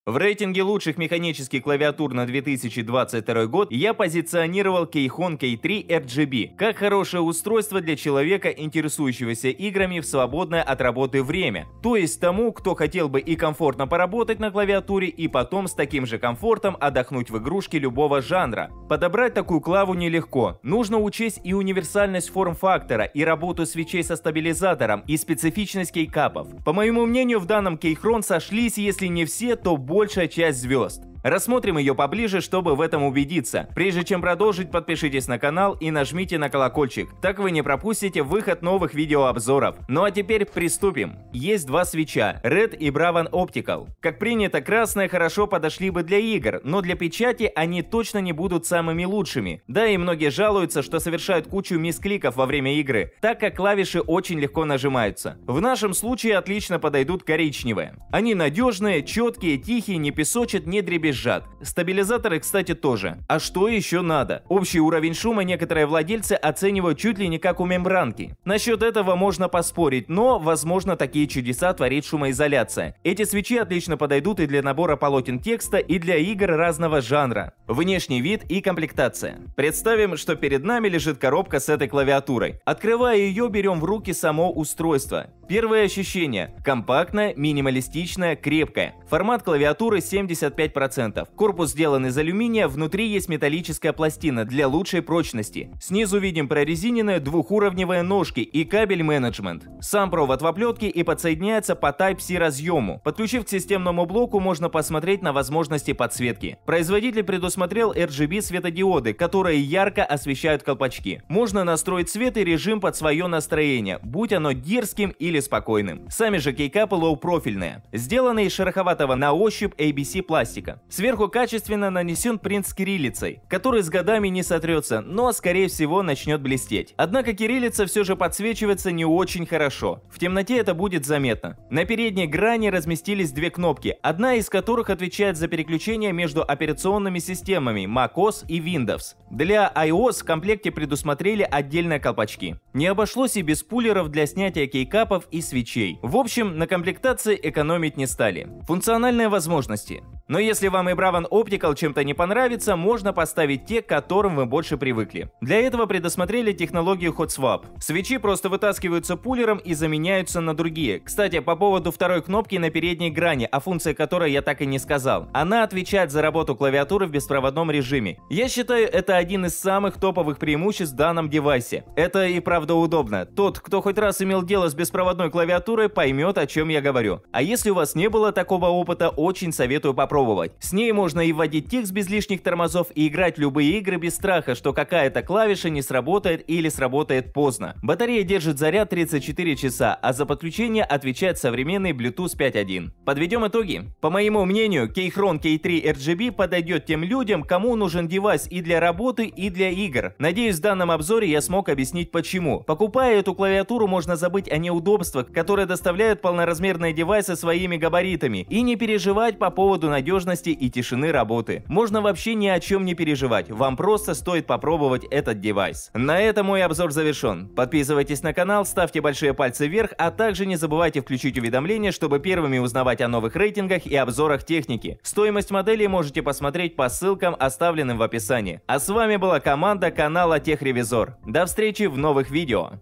В рейтинге лучших механических клавиатур на 2022 год я позиционировал Keyhon K3 RGB как хорошее устройство для человека, интересующегося играми в свободное от работы время, то есть тому, кто хотел бы и комфортно поработать на клавиатуре, и потом с таким же комфортом отдохнуть в игрушке любого жанра. Подобрать такую клаву нелегко, нужно учесть и универсальность форм-фактора, и работу свечей со стабилизатором, и специфичность кейкапов. По моему мнению, в данном Keyhron сошлись, если не все, то большая часть звезд. Рассмотрим ее поближе, чтобы в этом убедиться. Прежде чем продолжить, подпишитесь на канал и нажмите на колокольчик, так вы не пропустите выход новых видеообзоров. Ну а теперь приступим. Есть два свеча, Red и Bravan Optical. Как принято, красные хорошо подошли бы для игр, но для печати они точно не будут самыми лучшими. Да и многие жалуются, что совершают кучу мискликов во время игры, так как клавиши очень легко нажимаются. В нашем случае отлично подойдут коричневые. Они надежные, четкие, тихие, не песочат, не дребезжат. Стабилизаторы, кстати, тоже. А что еще надо? Общий уровень шума некоторые владельцы оценивают чуть ли не как у мембранки. Насчет этого можно поспорить, но, возможно, такие чудеса творит шумоизоляция. Эти свечи отлично подойдут и для набора полотен текста, и для игр разного жанра. Внешний вид и комплектация. Представим, что перед нами лежит коробка с этой клавиатурой. Открывая ее, берем в руки само устройство. Первое ощущение – компактное, минималистичное, крепкое. Формат клавиатуры 75%. Корпус сделан из алюминия, внутри есть металлическая пластина для лучшей прочности. Снизу видим прорезиненные двухуровневые ножки и кабель менеджмент. Сам провод в оплетке и подсоединяется по Type-C разъему. Подключив к системному блоку, можно посмотреть на возможности подсветки. Производитель предусмотрел RGB светодиоды, которые ярко освещают колпачки. Можно настроить цвет и режим под свое настроение, будь оно дерзким или спокойным. Сами же кейкапы лоу-профильные, сделаны из шероховатого на ощупь ABC пластика. Сверху качественно нанесен принт с кириллицей, который с годами не сотрется, но скорее всего начнет блестеть. Однако кириллица все же подсвечивается не очень хорошо. В темноте это будет заметно. На передней грани разместились две кнопки, одна из которых отвечает за переключение между операционными системами macOS и Windows. Для iOS в комплекте предусмотрели отдельные колпачки. Не обошлось и без пулеров для снятия кейкапов и свечей. В общем, на комплектации экономить не стали. Функциональные возможности. Но если вам и Bravan Optical чем-то не понравится, можно поставить те, к которым вы больше привыкли. Для этого предусмотрели технологию Hot Swap. Свечи просто вытаскиваются пулером и заменяются на другие. Кстати, по поводу второй кнопки на передней грани, о функции которой я так и не сказал. Она отвечает за работу клавиатуры в беспроводном режиме. Я считаю, это один из самых топовых преимуществ в данном девайсе. Это и правда удобно. Тот, кто хоть раз имел дело с беспроводной клавиатурой, поймет, о чем я говорю. А если у вас не было такого опыта, очень советую попробовать. С ней можно и вводить текст без лишних тормозов, и играть в любые игры без страха, что какая-то клавиша не сработает или сработает поздно. Батарея держит заряд 34 часа, а за подключение отвечает современный Bluetooth 5.1. Подведем итоги. По моему мнению, Keyhron K3 RGB подойдет тем людям, кому нужен девайс и для работы, и для игр. Надеюсь, в данном обзоре я смог объяснить почему. Покупая эту клавиатуру, можно забыть о неудобствах, которые доставляют полноразмерные девайсы своими габаритами, и не переживать по поводу надежности и тишины работы. Можно вообще ни о чем не переживать, вам просто стоит попробовать этот девайс. На этом мой обзор завершен. Подписывайтесь на канал, ставьте большие пальцы вверх, а также не забывайте включить уведомления, чтобы первыми узнавать о новых рейтингах и обзорах техники. Стоимость моделей можете посмотреть по ссылкам, оставленным в описании. А с вами была команда канала Техревизор. До встречи в новых видео.